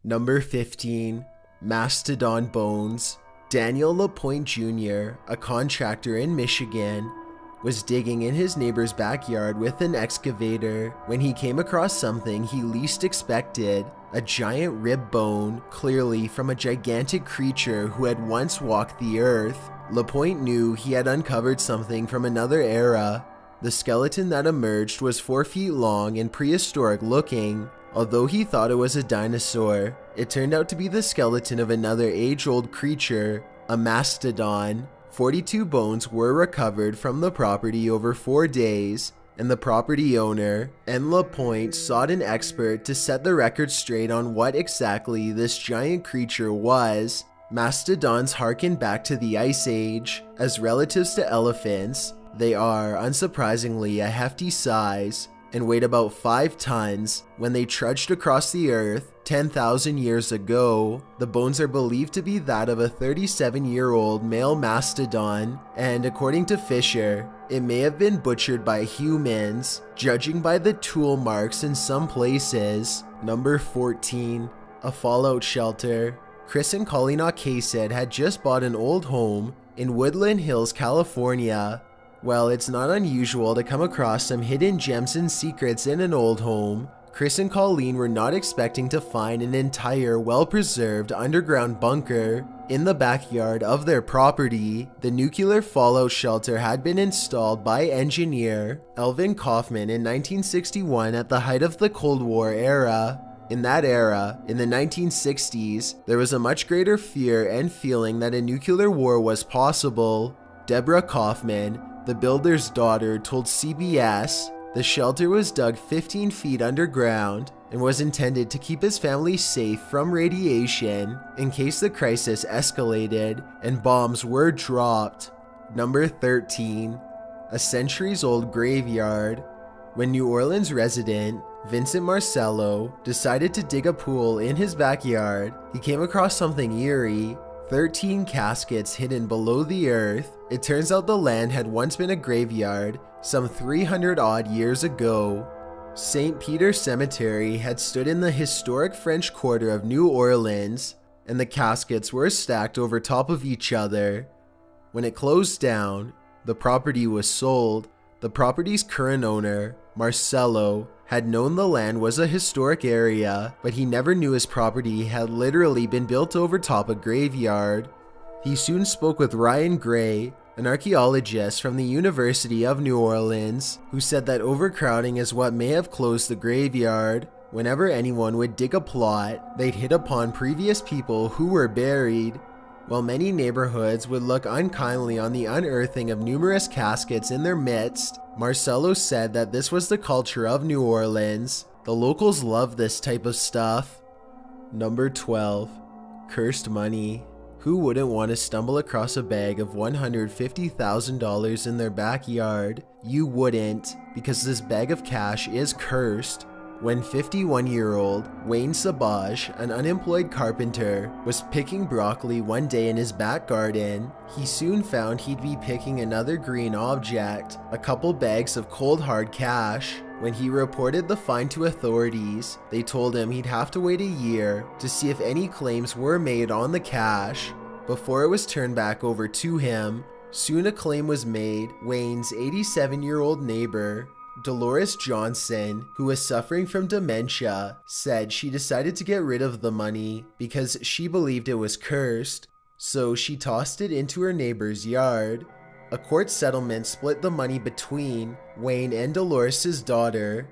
Number 15. Mastodon Bones. Daniel LaPointe Jr., a contractor in Michigan, was digging in his neighbor's backyard with an excavator when he came across something he least expected, a giant rib bone, clearly from a gigantic creature who had once walked the earth. LaPointe knew he had uncovered something from another era. The skeleton that emerged was 4 feet long and prehistoric looking. Although he thought it was a dinosaur, it turned out to be the skeleton of another age-old creature, a mastodon. 42 bones were recovered from the property over 4 days, and the property owner and LaPointe sought an expert to set the record straight on what exactly this giant creature was. Mastodons harken back to the Ice Age. As relatives to elephants, they are, unsurprisingly, a hefty size and weighed about 5 tons when they trudged across the earth 10,000 years ago. The bones are believed to be that of a 37-year-old male mastodon, and according to Fisher, it may have been butchered by humans, judging by the tool marks in some places. Number 14. A fallout shelter. Chris and Colleen Ocasek had just bought an old home in Woodland Hills, California. Well, it's not unusual to come across some hidden gems and secrets in an old home. Chris and Colleen were not expecting to find an entire well-preserved underground bunker in the backyard of their property. The nuclear fallout shelter had been installed by engineer Elvin Kaufman in 1961 at the height of the Cold War era. In that era, in the 1960s, there was a much greater fear and feeling that a nuclear war was possible. Deborah Kaufman, the builder's daughter, told CBS the shelter was dug 15 feet underground and was intended to keep his family safe from radiation in case the crisis escalated and bombs were dropped. Number 13. A centuries-old graveyard. When New Orleans resident Vincent Marcello decided to dig a pool in his backyard, he came across something eerie. 13 caskets hidden below the earth. It turns out the land had once been a graveyard some 300 odd years ago. St. Peter's Cemetery had stood in the historic French Quarter of New Orleans, and the caskets were stacked over top of each other. When it closed down, the property was sold. The property's current owner, Marcello, had known the land was a historic area, but he never knew his property had literally been built over top a graveyard. He soon spoke with Ryan Gray, an archaeologist from the University of New Orleans, who said that overcrowding is what may have closed the graveyard. Whenever anyone would dig a plot, they'd hit upon previous people who were buried. While many neighborhoods would look unkindly on the unearthing of numerous caskets in their midst, Marcello said that this was the culture of New Orleans. The locals love this type of stuff. Number 12. Cursed money. Who wouldn't want to stumble across a bag of $150,000 in their backyard? You wouldn't, because this bag of cash is cursed. When 51-year-old Wayne Sabaj, an unemployed carpenter, was picking broccoli one day in his back garden, he soon found he'd be picking another green object, a couple bags of cold hard cash. When he reported the find to authorities, they told him he'd have to wait a year to see if any claims were made on the cash before it was turned back over to him. Soon a claim was made. Wayne's 87-year-old neighbor, Dolores Johnson, who was suffering from dementia, said she decided to get rid of the money because she believed it was cursed, so she tossed it into her neighbor's yard. A court settlement split the money between Wayne and Dolores' daughter.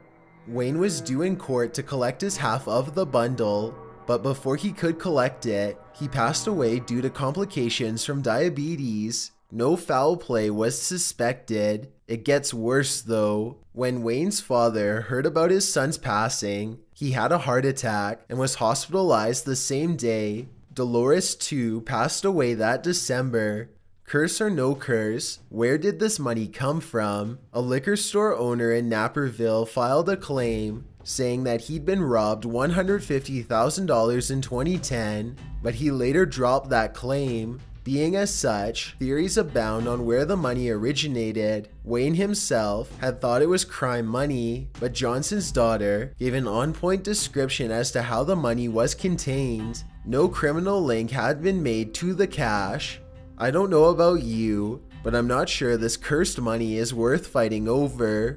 Wayne was due in court to collect his half of the bundle, but before he could collect it, he passed away due to complications from diabetes. No foul play was suspected. It gets worse though. When Wayne's father heard about his son's passing, he had a heart attack and was hospitalized the same day. Dolores too passed away that December. Curse or no curse, where did this money come from? A liquor store owner in Naperville filed a claim saying that he'd been robbed $150,000 in 2010, but he later dropped that claim. Being as such, theories abound on where the money originated. Wayne himself had thought it was crime money, but Johnson's daughter gave an on-point description as to how the money was contained. No criminal link had been made to the cash. I don't know about you, but I'm not sure this cursed money is worth fighting over.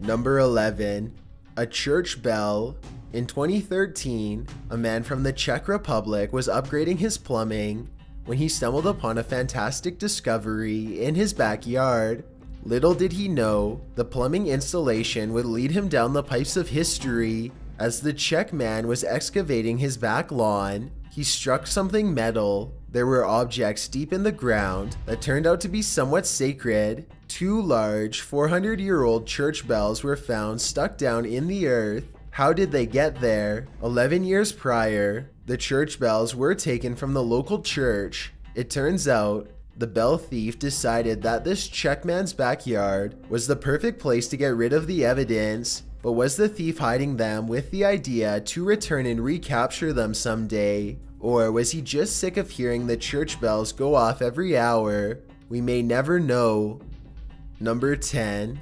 Number 11. A church bell. In 2013, a man from the Czech Republic was upgrading his plumbing when he stumbled upon a fantastic discovery in his backyard. Little did he know, the plumbing installation would lead him down the pipes of history. As the Czech man was excavating his back lawn, he struck something metal. There were objects deep in the ground that turned out to be somewhat sacred. Two large 400-year-old church bells were found stuck down in the earth. How did they get there? 11 years prior, the church bells were taken from the local church. It turns out, the bell thief decided that this Czech man's backyard was the perfect place to get rid of the evidence. But was the thief hiding them with the idea to return and recapture them someday? Or was he just sick of hearing the church bells go off every hour? We may never know. Number 10.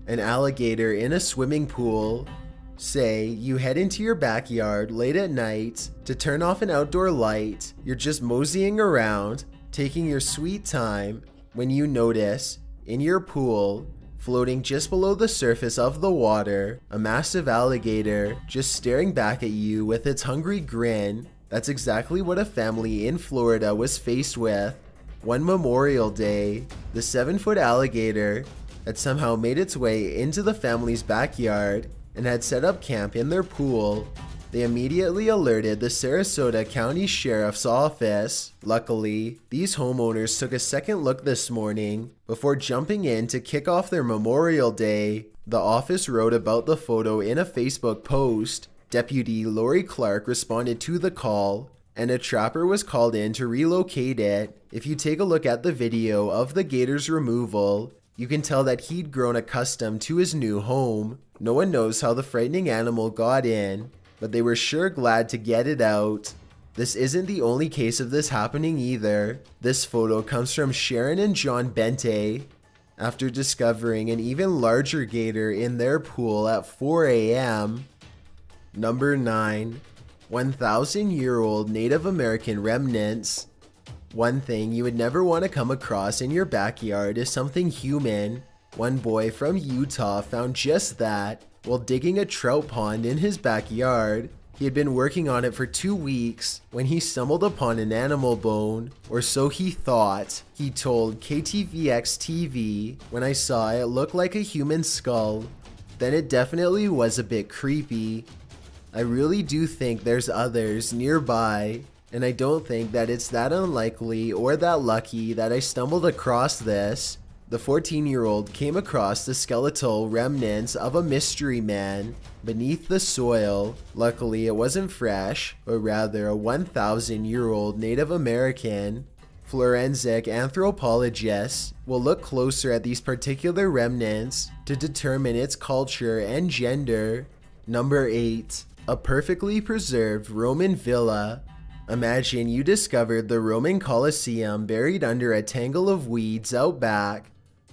An alligator in a swimming pool. Say you head into your backyard late at night to turn off an outdoor light. You're just moseying around, taking your sweet time, when you notice, in your pool, floating just below the surface of the water, a massive alligator just staring back at you with its hungry grin. That's exactly what a family in Florida was faced with. One Memorial Day, the 7-foot alligator had somehow made its way into the family's backyard and had set up camp in their pool. They immediately alerted the Sarasota County Sheriff's Office. Luckily, these homeowners took a second look this morning before jumping in to kick off their Memorial Day. The office wrote about the photo in a Facebook post. Deputy Lori Clark responded to the call, and a trapper was called in to relocate it. If you take a look at the video of the gator's removal, you can tell that he'd grown accustomed to his new home. No one knows how the frightening animal got in, but they were sure glad to get it out. This isn't the only case of this happening either. This photo comes from Sharon and John Bente. After discovering an even larger gator in their pool at 4 a.m. Number 9. 1,000-year-old Native American remnants. One thing you would never want to come across in your backyard is something human. One boy from Utah found just that while digging a trout pond in his backyard. He had been working on it for 2 weeks when he stumbled upon an animal bone, or so he thought. He told KTVX TV, "When I saw it, it looked like a human skull. Then it definitely was a bit creepy. I really do think there's others nearby, and I don't think that it's that unlikely or that lucky that I stumbled across this." The 14-year-old came across the skeletal remnants of a mystery man beneath the soil. Luckily, it wasn't fresh, but rather a 1,000-year-old Native American. Forensic anthropologists will look closer at these particular remnants to determine its culture and gender. Number 8. A perfectly preserved Roman villa. Imagine you discovered the Roman Colosseum buried under a tangle of weeds out back.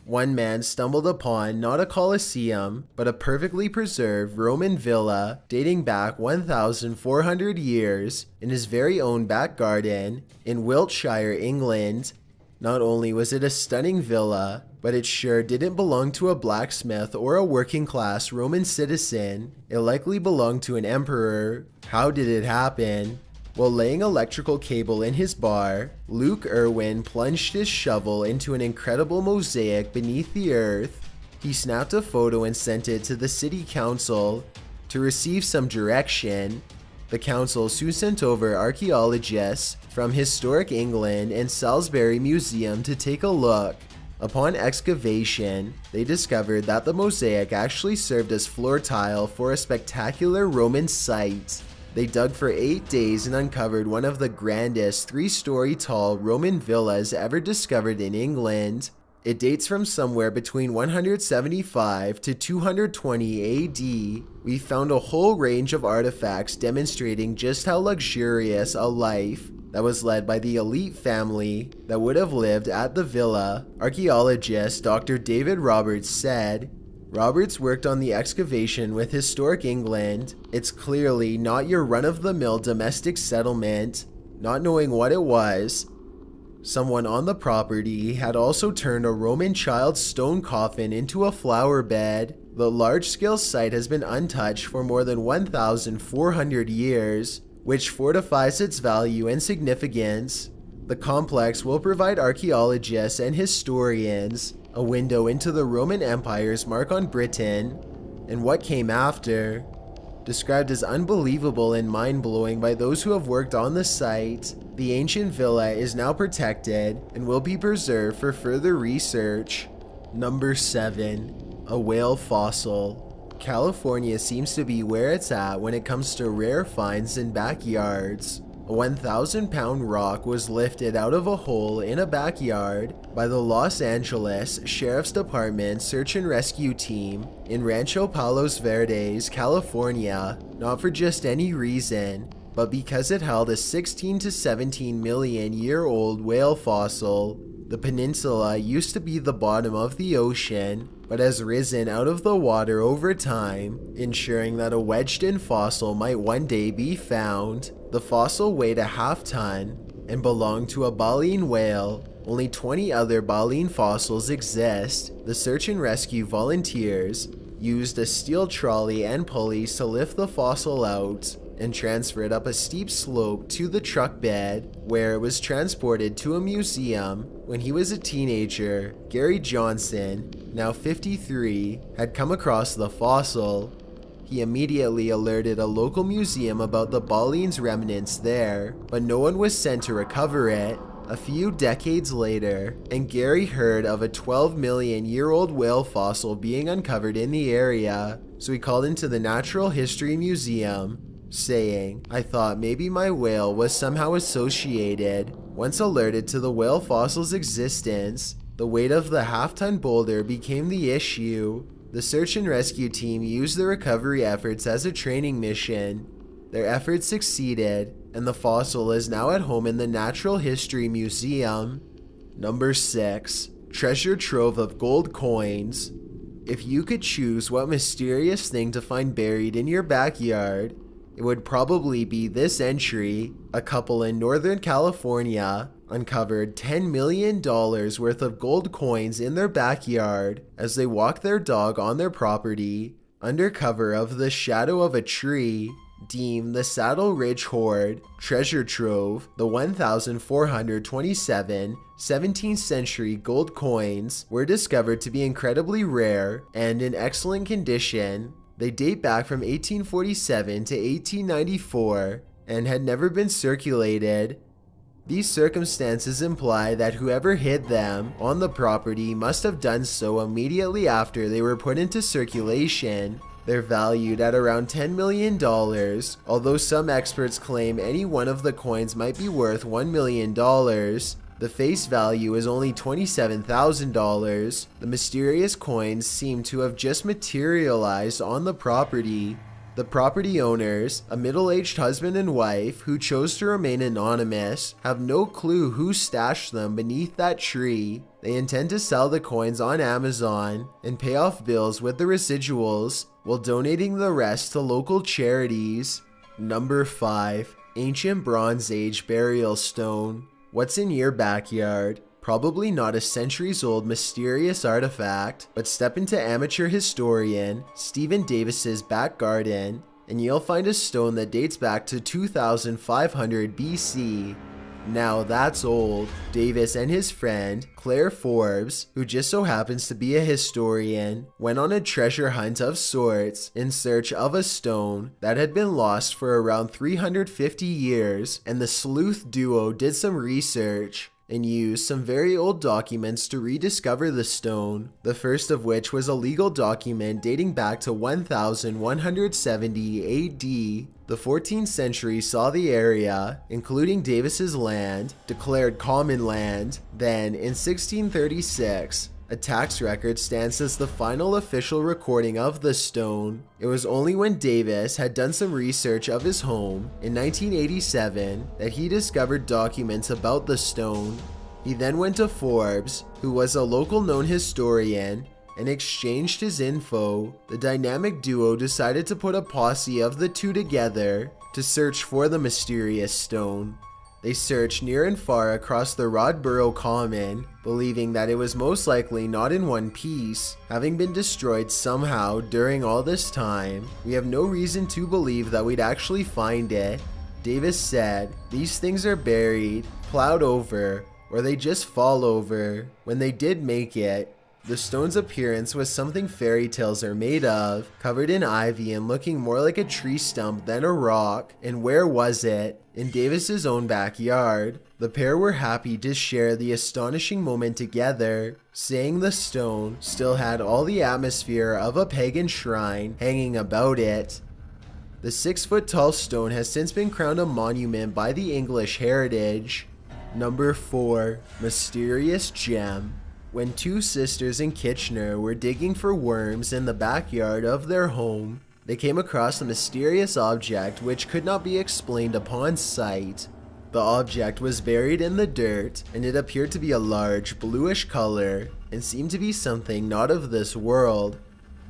One man stumbled upon not a Colosseum, but a perfectly preserved Roman villa dating back 1,400 years in his very own back garden in Wiltshire, England. Not only was it a stunning villa, but it sure didn't belong to a blacksmith or a working-class Roman citizen. It likely belonged to an emperor. How did it happen? While laying electrical cable in his bar, Luke Irwin plunged his shovel into an incredible mosaic beneath the earth. He snapped a photo and sent it to the city council to receive some direction. The council soon sent over archaeologists from Historic England and Salisbury Museum to take a look. Upon excavation, they discovered that the mosaic actually served as floor tile for a spectacular Roman site. They dug for 8 days and uncovered one of the grandest 3-story tall Roman villas ever discovered in England. It dates from somewhere between 175 to 220 AD. We found a whole range of artifacts demonstrating just how luxurious a life that was led by the elite family that would have lived at the villa. Archaeologist Dr. David Roberts said, Roberts worked on the excavation with historic England. It's clearly not your run-of-the-mill domestic settlement. Not knowing what it was, someone on the property had also turned a Roman child's stone coffin into a flower bed. The large-scale site has been untouched for more than 1,400 years, which fortifies its value and significance. The complex will provide archaeologists and historians a window into the Roman Empire's mark on Britain and what came after. Described as unbelievable and mind-blowing by those who have worked on the site, the ancient villa is now protected and will be preserved for further research. Number 7. A whale fossil. California seems to be where it's at when it comes to rare finds in backyards. A 1,000-pound rock was lifted out of a hole in a backyard by the Los Angeles Sheriff's Department search and rescue team in Rancho Palos Verdes, California, not for just any reason, but because it held a 16 to 17 million year old whale fossil. The peninsula used to be the bottom of the ocean, but has risen out of the water over time, ensuring that a wedged-in fossil might one day be found. The fossil weighed a half-ton and belonged to a baleen whale. Only 20 other baleen fossils exist. The search and rescue volunteers used a steel trolley and pulleys to lift the fossil out and transfer it up a steep slope to the truck bed, where it was transported to a museum. When he was a teenager, Gary Johnson, now 53, had come across the fossil. He immediately alerted a local museum about the baleen's remnants there, but no one was sent to recover it. A few decades later, and Gary heard of a 12 million year old whale fossil being uncovered in the area, so he called into the Natural History Museum, saying, I thought maybe my whale was somehow associated. Once alerted to the whale fossil's existence, the weight of the half-ton boulder became the issue. The search and rescue team used the recovery efforts as a training mission. Their efforts succeeded, and the fossil is now at home in the Natural History Museum. Number 6. Treasure trove of gold coins. If you could choose what mysterious thing to find buried in your backyard, it would probably be this entry. A couple in Northern California uncovered $10 million worth of gold coins in their backyard as they walked their dog on their property under cover of the shadow of a tree. Deemed the Saddle Ridge Hoard treasure trove, the 1,427 17th century gold coins were discovered to be incredibly rare and in excellent condition. They date back from 1847 to 1894 and had never been circulated. These circumstances imply that whoever hid them on the property must have done so immediately after they were put into circulation. They're valued at around $10 million, although some experts claim any one of the coins might be worth $1 million. The face value is only $27,000. The mysterious coins seem to have just materialized on the property. The property owners, a middle-aged husband and wife who chose to remain anonymous, have no clue who stashed them beneath that tree. They intend to sell the coins on Amazon and pay off bills with the residuals, while donating the rest to local charities. Number 5. Ancient Bronze Age Burial Stone. What's in your backyard? Probably not a centuries-old mysterious artifact, but step into amateur historian Stephen Davis's back garden, and you'll find a stone that dates back to 2500 BC. Now that's old. Davis and his friend, Claire Forbes, who just so happens to be a historian, went on a treasure hunt of sorts in search of a stone that had been lost for around 350 years, and the sleuth duo did some research and used some very old documents to rediscover the stone, the first of which was a legal document dating back to 1170 AD. The 14th century saw the area, including Davis's land, declared common land. Then, in 1636, A tax record stands as the final official recording of the stone. It was only when Davis had done some research of his home in 1987 that he discovered documents about the stone. He then went to Forbes, who was a local known historian, and exchanged his info. The dynamic duo decided to put a posse of the two together to search for the mysterious stone. They searched near and far across the Rodborough Common, believing that it was most likely not in one piece, having been destroyed somehow during all this time. We have no reason to believe that we'd actually find it. Davis said, "These things are buried, plowed over, or they just fall over." When they did make it, the stone's appearance was something fairy tales are made of, covered in ivy and looking more like a tree stump than a rock. And where was it? In Davis's own backyard. The pair were happy to share the astonishing moment together, saying the stone still had all the atmosphere of a pagan shrine hanging about it. The 6-foot-tall stone has since been crowned a monument by the English Heritage. Number 4. Mysterious Gem. When two sisters in Kitchener were digging for worms in the backyard of their home, they came across a mysterious object which could not be explained upon sight. The object was buried in the dirt, and it appeared to be a large bluish color and seemed to be something not of this world.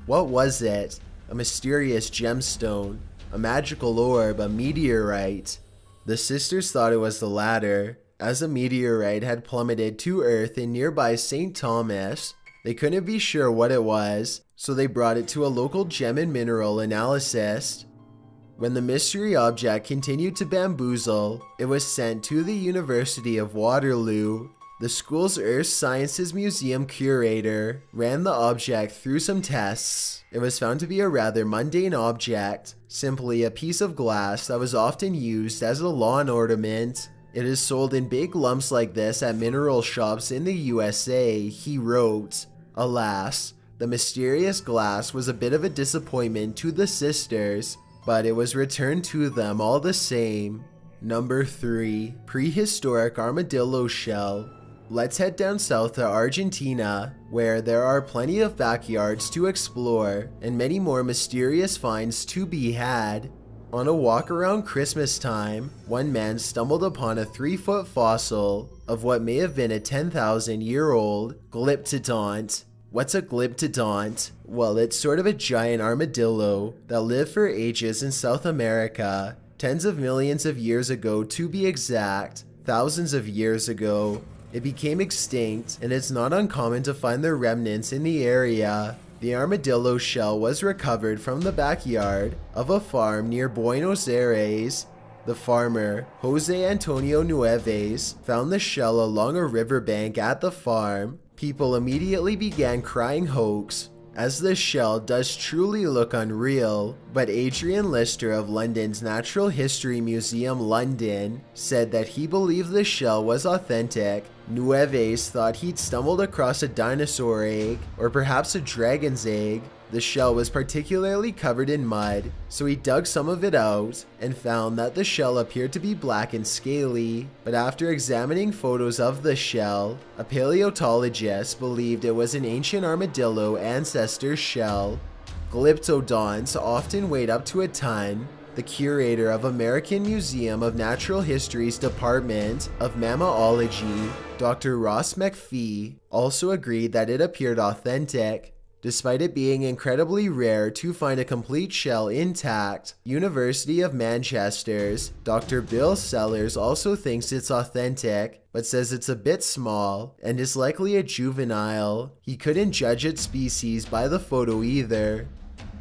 What was it? A mysterious gemstone, a magical orb, a meteorite? The sisters thought it was the latter, as a meteorite had plummeted to Earth in nearby St. Thomas. They couldn't be sure what it was, so they brought it to a local gem and mineral analyst. When the mystery object continued to bamboozle, it was sent to the University of Waterloo. The school's Earth Sciences Museum curator ran the object through some tests. It was found to be a rather mundane object, simply a piece of glass that was often used as a lawn ornament. It is sold in big lumps like this at mineral shops in the USA, he wrote. Alas, the mysterious glass was a bit of a disappointment to the sisters, but it was returned to them all the same. Number 3. Prehistoric Armadillo Shell. Let's head down south to Argentina, where there are plenty of backyards to explore and many more mysterious finds to be had. On a walk around Christmas time, one man stumbled upon a 3-foot fossil of what may have been a 10,000-year-old glyptodont. What's a glyptodont? Well, it's sort of a giant armadillo that lived for ages in South America, tens of millions of years ago to be exact, thousands of years ago. It became extinct, and it's not uncommon to find their remnants in the area. The armadillo shell was recovered from the backyard of a farm near Buenos Aires. The farmer, Jose Antonio Nueves, found the shell along a riverbank at the farm. People immediately began crying hoax, as the shell does truly look unreal, but Adrian Lister of London's Natural History Museum, London, said that he believed the shell was authentic. Nueves thought he'd stumbled across a dinosaur egg, or perhaps a dragon's egg. The shell was particularly covered in mud, so he dug some of it out and found that the shell appeared to be black and scaly. But after examining photos of the shell, a paleontologist believed it was an ancient armadillo ancestor shell. Glyptodonts often weighed up to a ton. The curator of American Museum of Natural History's Department of Mammalogy, Dr. Ross McPhee, also agreed that it appeared authentic. Despite it being incredibly rare to find a complete shell intact, University of Manchester's Dr. Bill Sellers also thinks it's authentic, but says it's a bit small and is likely a juvenile. He couldn't judge its species by the photo either.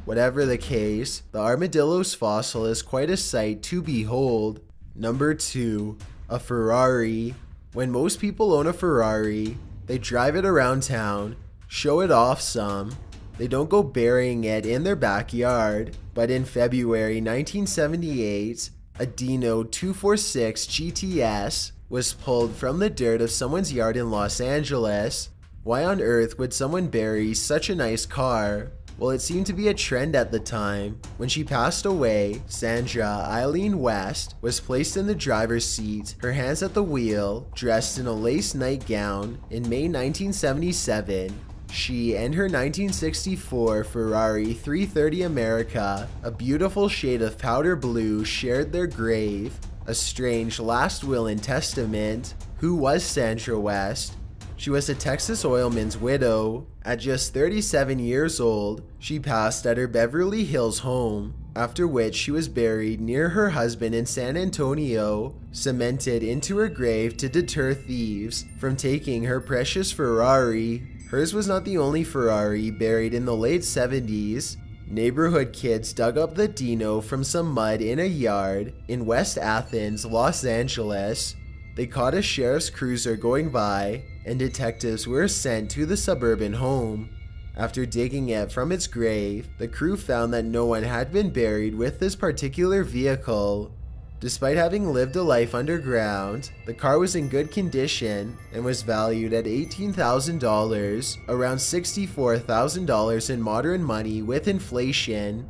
Whatever the case, the armadillo's fossil is quite a sight to behold. Number 2. A Ferrari. When most people own a Ferrari, they drive it around town, show it off some. They don't go burying it in their backyard. But in February 1978, a Dino 246 GTS was pulled from the dirt of someone's yard in Los Angeles. Why on earth would someone bury such a nice car? Well, it seemed to be a trend at the time. When she passed away, Sandra Eileen West was placed in the driver's seat, her hands at the wheel, dressed in a lace nightgown. In May 1977, She and her 1964 Ferrari 330 America, a beautiful shade of powder blue, shared their grave. A strange last will and testament. Who was Sandra West? She was a Texas oilman's widow. At just 37 years old, she passed at her Beverly Hills home, after which she was buried near her husband in San Antonio, cemented into her grave to deter thieves from taking her precious Ferrari. Hers was not the only Ferrari buried in the late 70s. Neighborhood kids dug up the Dino from some mud in a yard in West Athens, Los Angeles. They caught a sheriff's cruiser going by, and detectives were sent to the suburban home. After digging it from its grave, the crew found that no one had been buried with this particular vehicle. Despite having lived a life underground, the car was in good condition and was valued at $18,000, around $64,000 in modern money with inflation.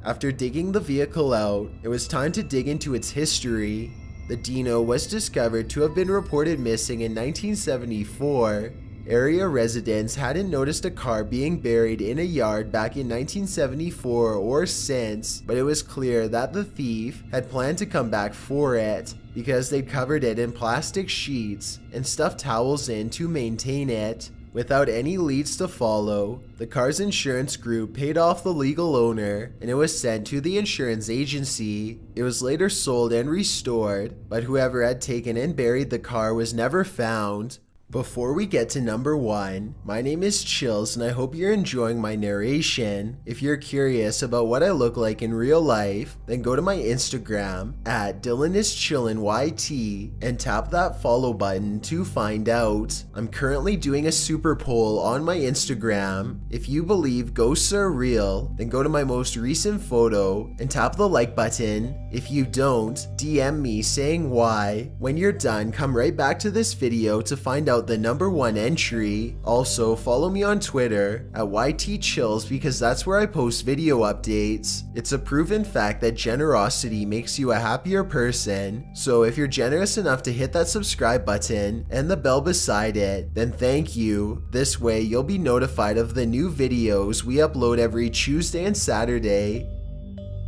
After digging the vehicle out, it was time to dig into its history. The Dino was discovered to have been reported missing in 1974. Area residents hadn't noticed a car being buried in a yard back in 1974 or since, but it was clear that the thief had planned to come back for it because they'd covered it in plastic sheets and stuffed towels in to maintain it. Without any leads to follow, the car's insurance group paid off the legal owner and it was sent to the insurance agency. It was later sold and restored, but whoever had taken and buried the car was never found. Before we get to number 1, my name is Chills and I hope you're enjoying my narration. If you're curious about what I look like in real life, then go to my Instagram at DylanIsChillinYT and tap that follow button to find out. I'm currently doing a super poll on my Instagram. If you believe ghosts are real, then go to my most recent photo and tap the like button. If you don't, DM me saying why. When you're done, come right back to this video to find out the number 1 entry. Also, follow me on Twitter at YTChills because that's where I post video updates. It's a proven fact that generosity makes you a happier person. So if you're generous enough to hit that subscribe button and the bell beside it, then thank you. This way you'll be notified of the new videos we upload every Tuesday and Saturday.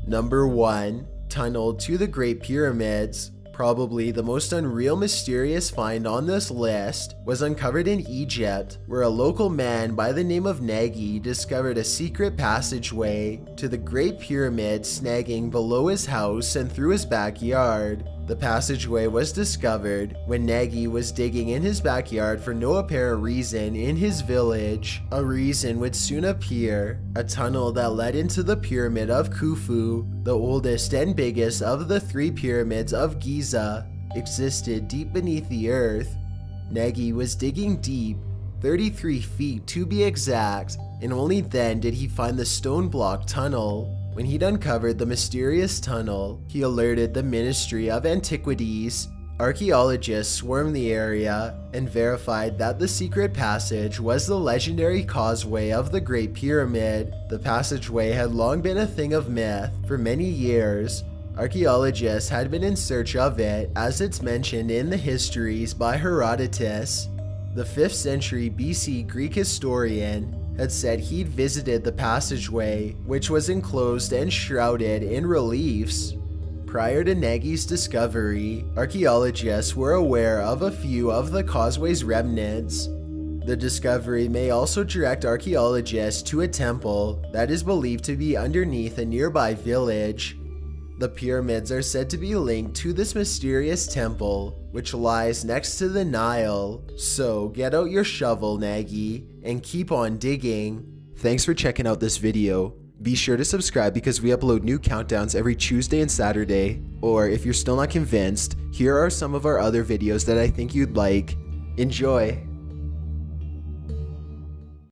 Number 1. Tunnel to the Great Pyramids. Probably the most unreal mysterious find on this list was uncovered in Egypt, where a local man by the name of Nagy discovered a secret passageway to the Great Pyramid snagging below his house and through his backyard. The passageway was discovered when Nagy was digging in his backyard for no apparent reason in his village. A reason would soon appear: a tunnel that led into the Pyramid of Khufu, the oldest and biggest of the 3 pyramids of Giza, existed deep beneath the earth. Nagy was digging deep, 33 feet to be exact, and only then did he find the stone block tunnel. When he'd uncovered the mysterious tunnel, he alerted the Ministry of Antiquities. Archaeologists swarmed the area and verified that the secret passage was the legendary causeway of the Great Pyramid. The passageway had long been a thing of myth. For many years, archaeologists had been in search of it, as it's mentioned in the histories by Herodotus. The 5th century BC Greek historian had said he'd visited the passageway, which was enclosed and shrouded in reliefs. Prior to Nagy's discovery, archaeologists were aware of a few of the causeway's remnants. The discovery may also direct archaeologists to a temple that is believed to be underneath a nearby village. The pyramids are said to be linked to this mysterious temple, which lies next to the Nile. So get out your shovel, Nagy, and keep on digging. Thanks for checking out this video. Be sure to subscribe because we upload new countdowns every Tuesday and Saturday. Or if you're still not convinced, here are some of our other videos that I think you'd like. Enjoy!